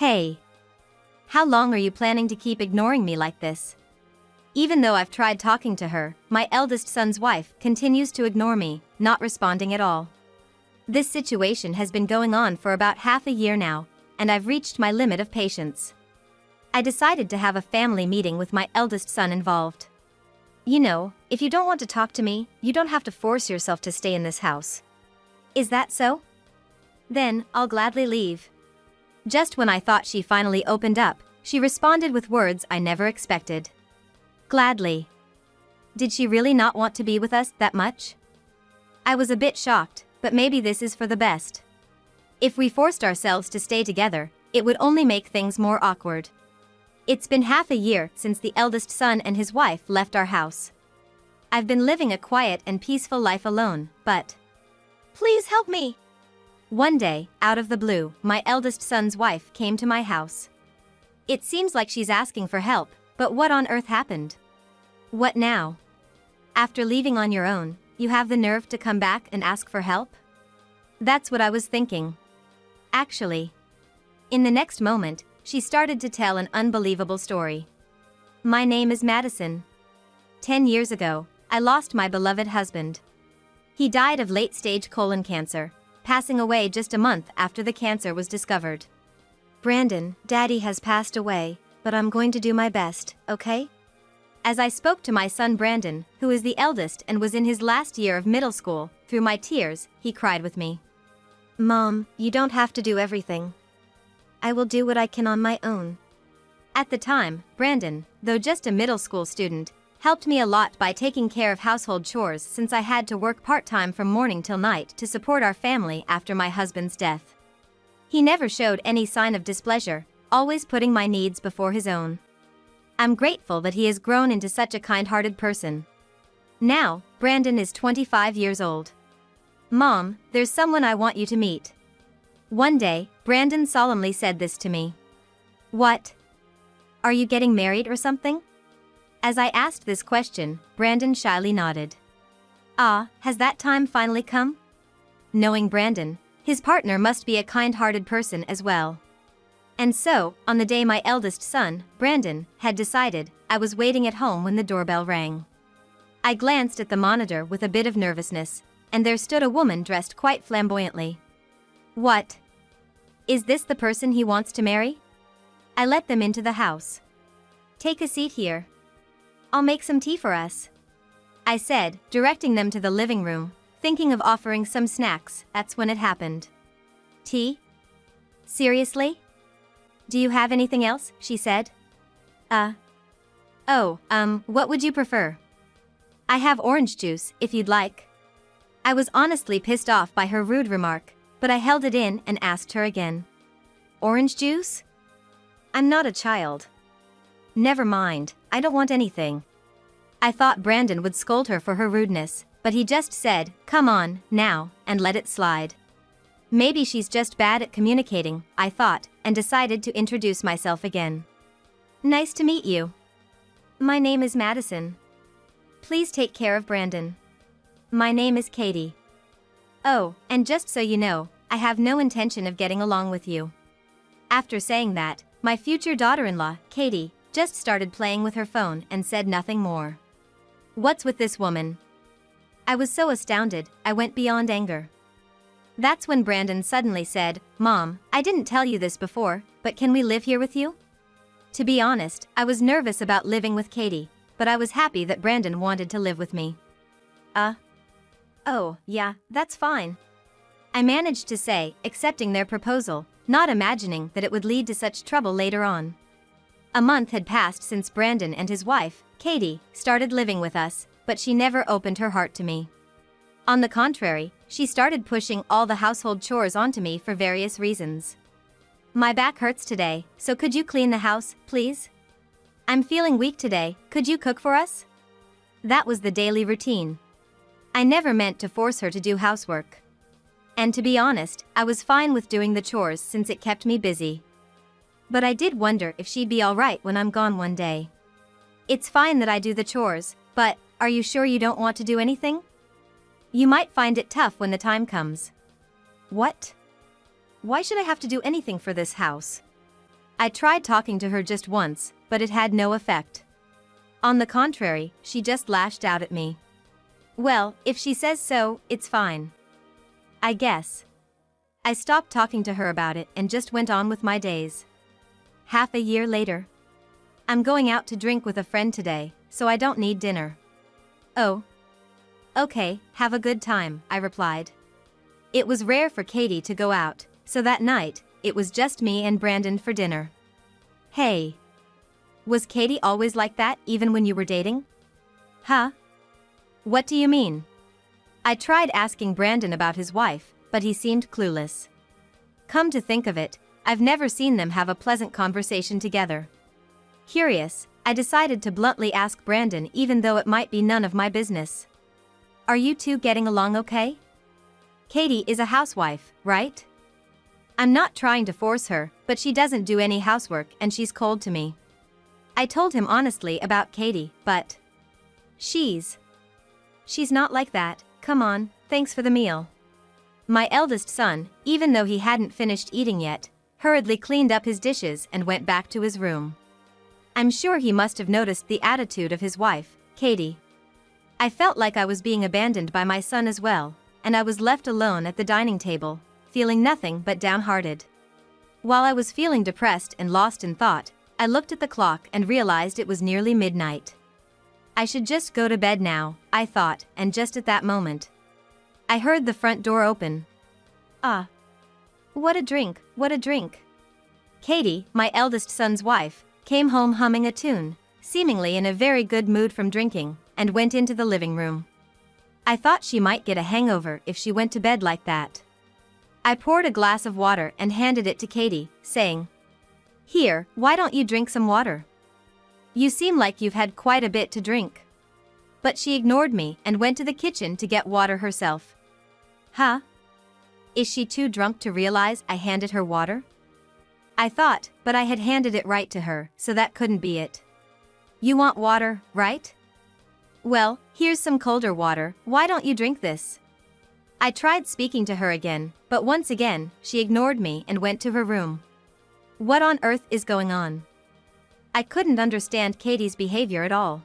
Hey. How long are you planning to keep ignoring me like this? Even though I've tried talking to her, my eldest son's wife continues to ignore me, not responding at all. This situation has been going on for about half a year now, and I've reached my limit of patience. I decided to have a family meeting with my eldest son involved. You know, if you don't want to talk to me, you don't have to force yourself to stay in this house. Is that so? Then, I'll gladly leave. Just when I thought she finally opened up, she responded with words I never expected. Gladly. Did she really not want to be with us that much? I was a bit shocked, but maybe this is for the best. If we forced ourselves to stay together, it would only make things more awkward. It's been half a year since the eldest son and his wife left our house. I've been living a quiet and peaceful life alone, but... Please help me! One day, out of the blue, my eldest son's wife came to my house. It seems like she's asking for help, but what on earth happened? What now? After leaving on your own, you have the nerve to come back and ask for help? That's what I was thinking. Actually. In the next moment, she started to tell an unbelievable story. My name is Madison. 10 years ago, I lost my beloved husband. He died of late-stage colon cancer, passing away just a month after the cancer was discovered. Brandon, Daddy has passed away, but I'm going to do my best, okay? As I spoke to my son Brandon, who is the eldest and was in his last year of middle school, through my tears, he cried with me. Mom, you don't have to do everything. I will do what I can on my own. At the time, Brandon, though just a middle school student, helped me a lot by taking care of household chores since I had to work part-time from morning till night to support our family after my husband's death. He never showed any sign of displeasure, always putting my needs before his own. I'm grateful that he has grown into such a kind-hearted person. Now, Brandon is 25 years old. Mom, there's someone I want you to meet. One day, Brandon solemnly said this to me. What? Are you getting married or something? As I asked this question, Brandon shyly nodded. Ah, has that time finally come? Knowing Brandon, his partner must be a kind-hearted person as well. And so, on the day my eldest son, Brandon, had decided, I was waiting at home when the doorbell rang. I glanced at the monitor with a bit of nervousness, and there stood a woman dressed quite flamboyantly. What? Is this the person he wants to marry? I let them into the house. Take a seat here. I'll make some tea for us, I said, directing them to the living room, thinking of offering some snacks. That's when it happened. Tea? Seriously? Do you have anything else? She said. What would you prefer? I have orange juice, if you'd like. I was honestly pissed off by her rude remark, but I held it in and asked her again. Orange juice? I'm not a child. Never mind, I don't want anything. I thought Brandon would scold her for her rudeness, but he just said, come on, now, and let it slide. Maybe she's just bad at communicating, I thought, and decided to introduce myself again. Nice to meet you. My name is Madison. Please take care of Brandon. My name is Katie. Oh, and just so you know, I have no intention of getting along with you. After saying that, my future daughter-in-law, Katie, just started playing with her phone and said nothing more. What's with this woman? I was so astounded, I went beyond anger. That's when Brandon suddenly said, Mom, I didn't tell you this before, but can we live here with you? To be honest, I was nervous about living with Katie, but I was happy that Brandon wanted to live with me. Oh, yeah, that's fine. I managed to say, accepting their proposal, not imagining that it would lead to such trouble later on. A month had passed since Brandon and his wife, Katie, started living with us, but she never opened her heart to me. On the contrary, she started pushing all the household chores onto me for various reasons. My back hurts today, so could you clean the house, please? I'm feeling weak today, could you cook for us? That was the daily routine. I never meant to force her to do housework. And to be honest, I was fine with doing the chores since it kept me busy. But I did wonder if she'd be alright when I'm gone one day. It's fine that I do the chores, but, are you sure you don't want to do anything? You might find it tough when the time comes. What? Why should I have to do anything for this house? I tried talking to her just once, but it had no effect. On the contrary, she just lashed out at me. Well, if she says so, it's fine, I guess. I stopped talking to her about it and just went on with my days. Half a year later. I'm going out to drink with a friend today, so I don't need dinner. Oh. Okay, have a good time, I replied. It was rare for Katie to go out, so that night, it was just me and Brandon for dinner. Hey. Was Katie always like that even when you were dating? Huh? What do you mean? I tried asking Brandon about his wife, but he seemed clueless. Come to think of it, I've never seen them have a pleasant conversation together. Curious, I decided to bluntly ask Brandon even though it might be none of my business. Are you two getting along okay? Katie is a housewife, right? I'm not trying to force her, but she doesn't do any housework and she's cold to me. I told him honestly about Katie, but she's not like that. Come on, thanks for the meal. My eldest son, even though he hadn't finished eating yet, hurriedly cleaned up his dishes and went back to his room. I'm sure he must have noticed the attitude of his wife, Katie. I felt like I was being abandoned by my son as well, and I was left alone at the dining table, feeling nothing but downhearted. While I was feeling depressed and lost in thought, I looked at the clock and realized it was nearly midnight. I should just go to bed now, I thought, and just at that moment, I heard the front door open. Ah. What a drink, what a drink. Katie, my eldest son's wife, came home humming a tune, seemingly in a very good mood from drinking, and went into the living room. I thought she might get a hangover if she went to bed like that. I poured a glass of water and handed it to Katie, saying, "Here, why don't you drink some water? You seem like you've had quite a bit to drink." But she ignored me and went to the kitchen to get water herself. Huh? Is she too drunk to realize I handed her water? I thought, but I had handed it right to her, so that couldn't be it. You want water, right? Well, here's some colder water, why don't you drink this? I tried speaking to her again, but once again, she ignored me and went to her room. What on earth is going on? I couldn't understand Katie's behavior at all.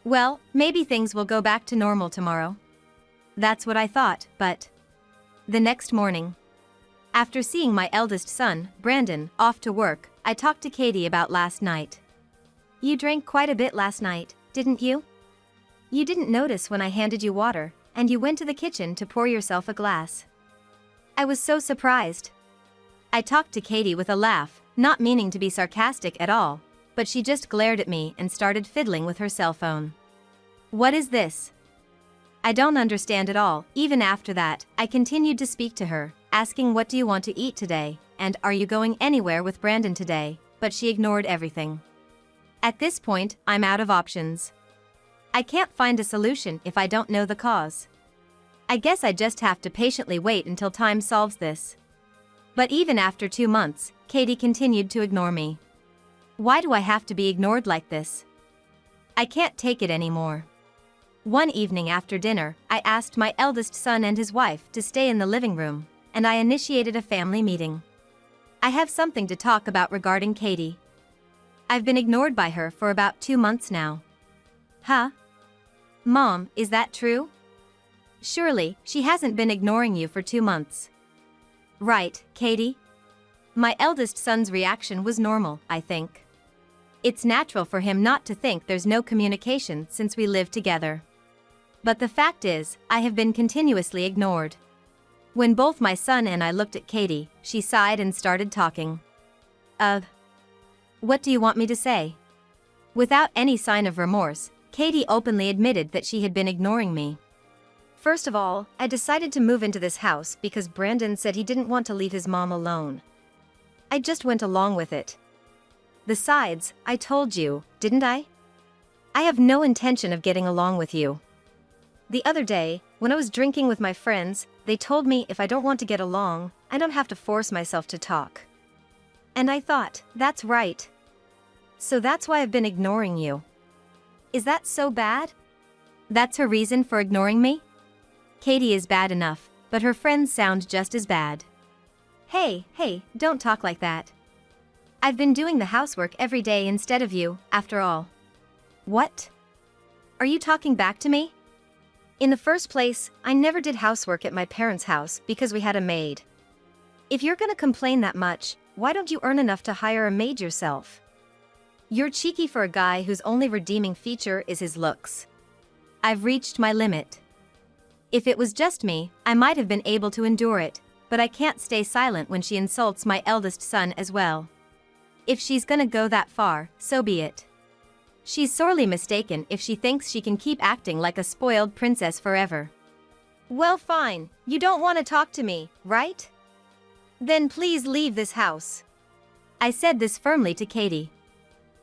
Well, maybe things will go back to normal tomorrow. That's what I thought, but the next morning, after seeing my eldest son, Brandon, off to work, I talked to Katie about last night. You drank quite a bit last night, didn't you? You didn't notice when I handed you water, and you went to the kitchen to pour yourself a glass. I was so surprised. I talked to Katie with a laugh, not meaning to be sarcastic at all, but she just glared at me and started fiddling with her cell phone. What is this? I don't understand at all. Even after that, I continued to speak to her, asking what do you want to eat today, and are you going anywhere with Brandon today, but she ignored everything. At this point, I'm out of options. I can't find a solution if I don't know the cause. I guess I just have to patiently wait until time solves this. But even after 2 months, Katie continued to ignore me. Why do I have to be ignored like this? I can't take it anymore. One evening after dinner, I asked my eldest son and his wife to stay in the living room, and I initiated a family meeting. I have something to talk about regarding Katie. I've been ignored by her for about 2 months now. Huh? Mom, is that true? Surely, she hasn't been ignoring you for 2 months. Right, Katie? My eldest son's reaction was normal, I think. It's natural for him not to think there's no communication since we live together. But the fact is, I have been continuously ignored. When both my son and I looked at Katie, she sighed and started talking. What do you want me to say? Without any sign of remorse, Katie openly admitted that she had been ignoring me. First of all, I decided to move into this house because Brandon said he didn't want to leave his mom alone. I just went along with it. Besides, I told you, didn't I? I have no intention of getting along with you. The other day, when I was drinking with my friends, they told me if I don't want to get along, I don't have to force myself to talk. And I thought, that's right. So that's why I've been ignoring you. Is that so bad? That's her reason for ignoring me? Katie is bad enough, but her friends sound just as bad. Hey, don't talk like that. I've been doing the housework every day instead of you, after all. What? Are you talking back to me? In the first place, I never did housework at my parents' house because we had a maid. If you're gonna complain that much, why don't you earn enough to hire a maid yourself? You're cheeky for a guy whose only redeeming feature is his looks. I've reached my limit. If it was just me, I might have been able to endure it, but I can't stay silent when she insults my eldest son as well. If she's gonna go that far, so be it. She's sorely mistaken if she thinks she can keep acting like a spoiled princess forever. Well, fine, you don't want to talk to me, right? Then please leave this house. I said this firmly to Katie.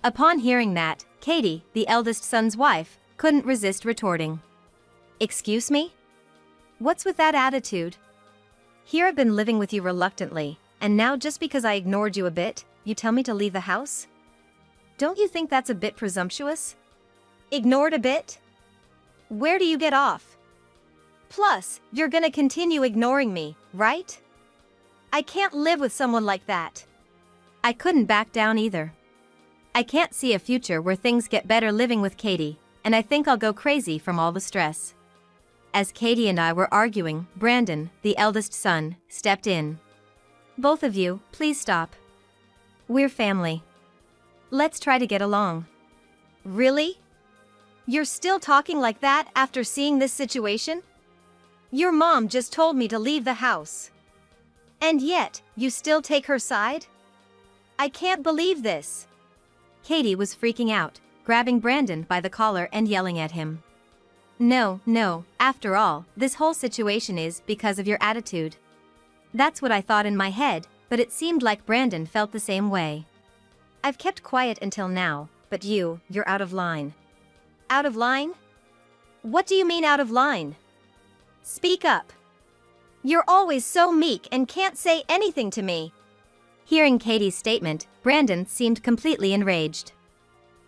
Upon hearing that, Katie, the eldest son's wife, couldn't resist retorting. Excuse me? What's with that attitude? Here I've been living with you reluctantly, and now just because I ignored you a bit, you tell me to leave the house? Don't you think that's a bit presumptuous? Ignored a bit? Where do you get off? Plus, you're gonna continue ignoring me, right? I can't live with someone like that. I couldn't back down either. I can't see a future where things get better living with Katie, and I think I'll go crazy from all the stress. As Katie and I were arguing, Brandon, the eldest son, stepped in. Both of you, please stop. We're family. Let's try to get along. Really? You're still talking like that after seeing this situation? Your mom just told me to leave the house. And yet, you still take her side? I can't believe this. Katie was freaking out, grabbing Brandon by the collar and yelling at him. No, after all, this whole situation is because of your attitude. That's what I thought in my head, but it seemed like Brandon felt the same way. I've kept quiet until now, but you're out of line. Out of line? What do you mean out of line? Speak up. You're always so meek and can't say anything to me. Hearing Katie's statement, Brandon seemed completely enraged.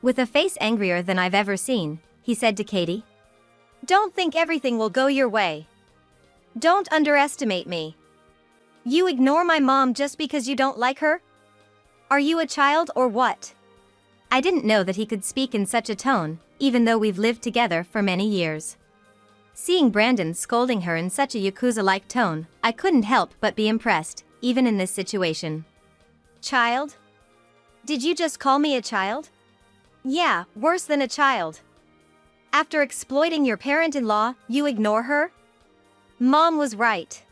With a face angrier than I've ever seen, he said to Katie, "Don't think everything will go your way. Don't underestimate me. You ignore my mom just because you don't like her? Are you a child or what?" I didn't know that he could speak in such a tone, even though we've lived together for many years. Seeing Brandon scolding her in such a Yakuza-like tone, I couldn't help but be impressed, even in this situation. Child? Did you just call me a child? Yeah, worse than a child. After exploiting your parent-in-law, you ignore her? Mom was right.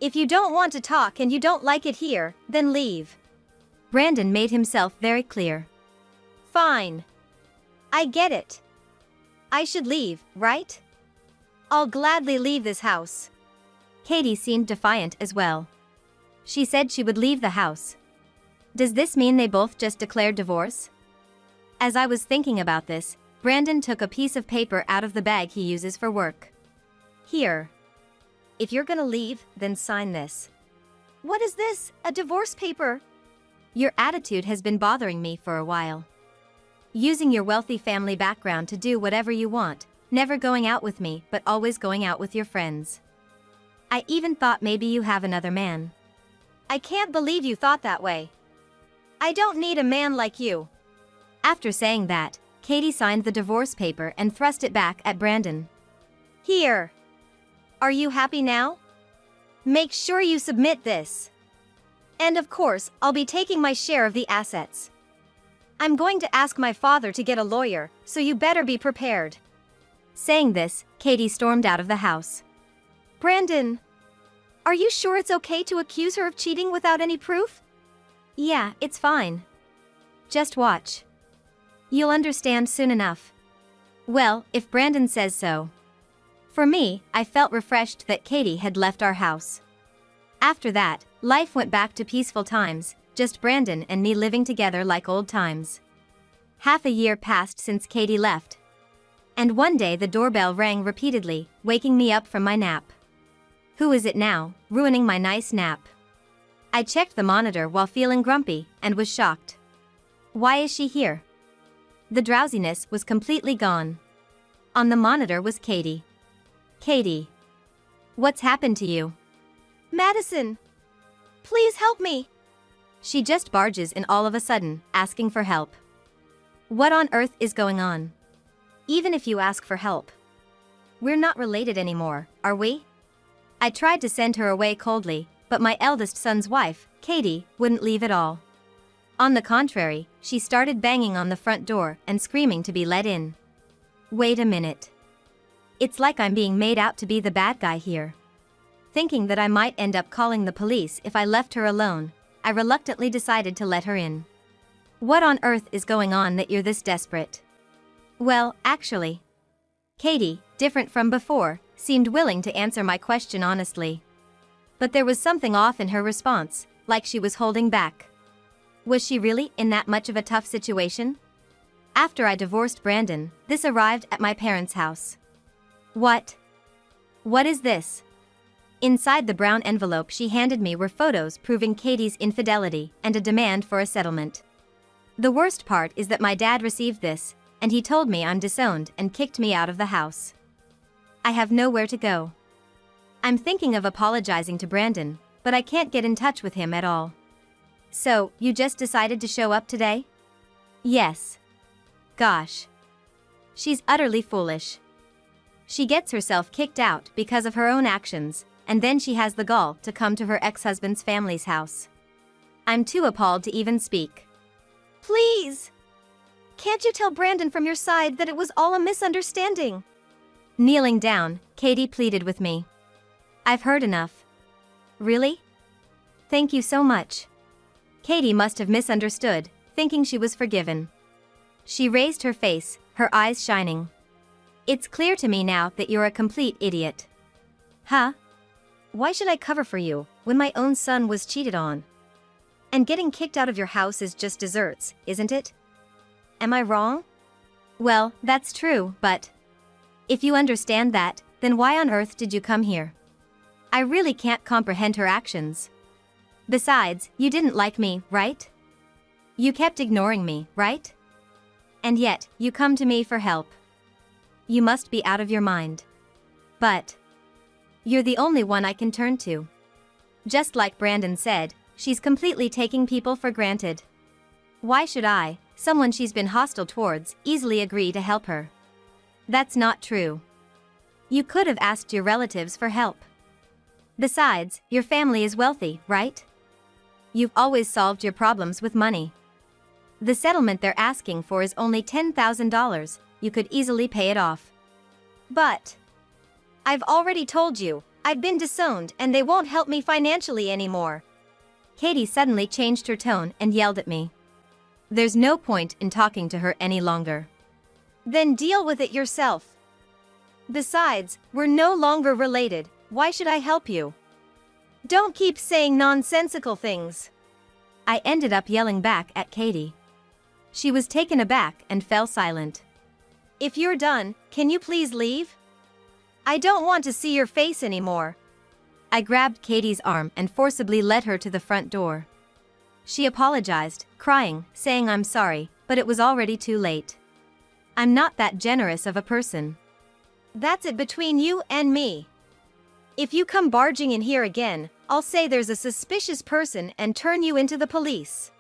If you don't want to talk and you don't like it here, then leave. Brandon made himself very clear. Fine. I get it. I should leave, right? I'll gladly leave this house. Katie seemed defiant as well. She said she would leave the house. Does this mean they both just declared divorce? As I was thinking about this, Brandon took a piece of paper out of the bag he uses for work. Here. If you're gonna leave, then sign this. What is this? A divorce paper? Your attitude has been bothering me for a while. Using your wealthy family background to do whatever you want, never going out with me but always going out with your friends. I even thought maybe you have another man. I can't believe you thought that way. I don't need a man like you. After saying that, Katie signed the divorce paper and thrust it back at Brandon. Here. Are you happy now? Make sure you submit this. And of course, I'll be taking my share of the assets. I'm going to ask my father to get a lawyer, so you better be prepared. Saying this, Katie stormed out of the house. Brandon, are you sure it's okay to accuse her of cheating without any proof? Yeah, it's fine. Just watch. You'll understand soon enough. Well, if Brandon says so. For me, I felt refreshed that Katie had left our house. After that, life went back to peaceful times, just Brandon and me living together like old times. Half a year passed since Katie left. And one day the doorbell rang repeatedly, waking me up from my nap. Who is it now, ruining my nice nap? I checked the monitor while feeling grumpy, and was shocked. Why is she here? The drowsiness was completely gone. On the monitor was Katie. Katie. What's happened to you? Madison! Please help me! She just barges in all of a sudden, asking for help. What on earth is going on? Even if you ask for help. We're not related anymore, are we? I tried to send her away coldly, but my eldest son's wife, Katie, wouldn't leave at all. On the contrary, she started banging on the front door and screaming to be let in. Wait a minute. It's like I'm being made out to be the bad guy here. Thinking that I might end up calling the police if I left her alone, I reluctantly decided to let her in. What on earth is going on that you're this desperate? Well, actually, Katie, different from before, seemed willing to answer my question honestly. But there was something off in her response, like she was holding back. Was she really in that much of a tough situation? After I divorced Brandon, this arrived at my parents' house. What? What is this? Inside the brown envelope she handed me were photos proving Katie's infidelity and a demand for a settlement. The worst part is that my dad received this, and he told me I'm disowned and kicked me out of the house. I have nowhere to go. I'm thinking of apologizing to Brandon, but I can't get in touch with him at all. So, you just decided to show up today? Yes. Gosh. She's utterly foolish. She gets herself kicked out because of her own actions, and then she has the gall to come to her ex-husband's family's house. I'm too appalled to even speak. Please! Can't you tell Brandon from your side that it was all a misunderstanding? Kneeling down, Katie pleaded with me. I've heard enough. Really? Thank you so much. Katie must have misunderstood, thinking she was forgiven. She raised her face, her eyes shining. It's clear to me now that you're a complete idiot. Huh? Why should I cover for you, when my own son was cheated on? And getting kicked out of your house is just desserts, isn't it? Am I wrong? Well, that's true, but if you understand that, then why on earth did you come here? I really can't comprehend her actions. Besides, you didn't like me, right? You kept ignoring me, right? And yet, you come to me for help. You must be out of your mind. But you're the only one I can turn to. Just like Brandon said, she's completely taking people for granted. Why should I, someone she's been hostile towards, easily agree to help her? That's not true. You could have asked your relatives for help. Besides, your family is wealthy, right? You've always solved your problems with money. The settlement they're asking for is only $10,000, you could easily pay it off. But I've already told you, I've been disowned and they won't help me financially anymore. Katie suddenly changed her tone and yelled at me. There's no point in talking to her any longer. Then deal with it yourself. Besides, we're no longer related, why should I help you? Don't keep saying nonsensical things. I ended up yelling back at Katie. She was taken aback and fell silent. If you're done, can you please leave? I don't want to see your face anymore. I grabbed Katie's arm and forcibly led her to the front door. She apologized, crying, saying I'm sorry, but it was already too late. I'm not that generous of a person. That's it between you and me. If you come barging in here again, I'll say there's a suspicious person and turn you into the police.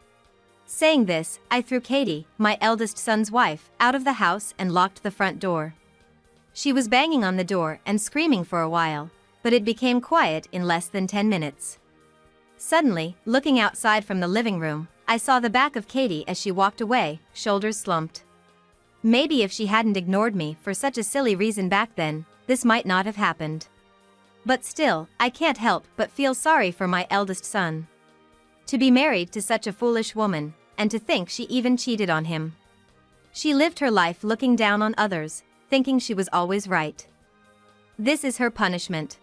Saying this, I threw Katie, my eldest son's wife, out of the house and locked the front door. She was banging on the door and screaming for a while, but it became quiet in less than 10 minutes. Suddenly, looking outside from the living room, I saw the back of Katie as she walked away, shoulders slumped. Maybe if she hadn't ignored me for such a silly reason back then, this might not have happened. But still, I can't help but feel sorry for my eldest son. To be married to such a foolish woman, and to think she even cheated on him. She lived her life looking down on others, thinking she was always right. This is her punishment.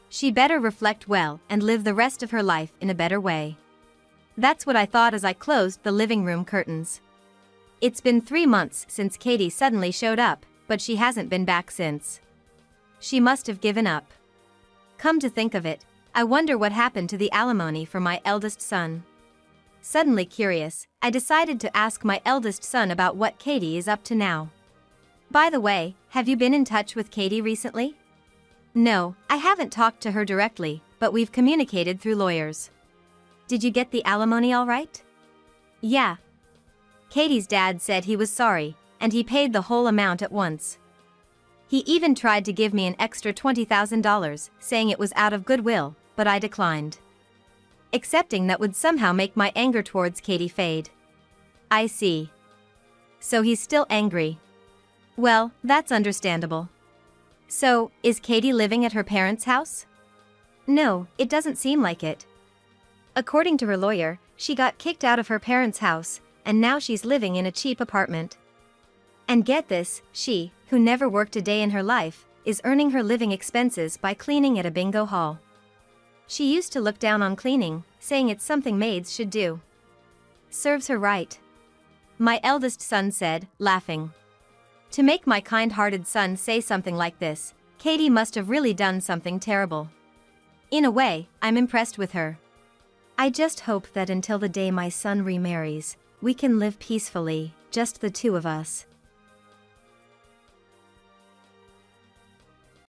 She better reflect well and live the rest of her life in a better way. That's what I thought as I closed the living room curtains. It's been 3 months since Katie suddenly showed up, but she hasn't been back since. She must have given up. Come to think of it, I wonder what happened to the alimony for my eldest son. Suddenly curious, I decided to ask my eldest son about what Katie is up to now. By the way, have you been in touch with Katie recently? No, I haven't talked to her directly, but we've communicated through lawyers. Did you get the alimony all right? Yeah. Katie's dad said he was sorry, and he paid the whole amount at once. He even tried to give me an extra $20,000, saying it was out of goodwill, but I declined. Accepting that would somehow make my anger towards Katie fade. I see. So he's still angry. Well, that's understandable. So, is Katie living at her parents' house? No, it doesn't seem like it. According to her lawyer, she got kicked out of her parents' house, and now she's living in a cheap apartment. And get this, she, who never worked a day in her life, is earning her living expenses by cleaning at a bingo hall. She used to look down on cleaning, saying it's something maids should do. Serves her right. My eldest son said, laughing. To make my kind-hearted son say something like this, Katie must have really done something terrible. In a way, I'm impressed with her. I just hope that until the day my son remarries, we can live peacefully, just the two of us.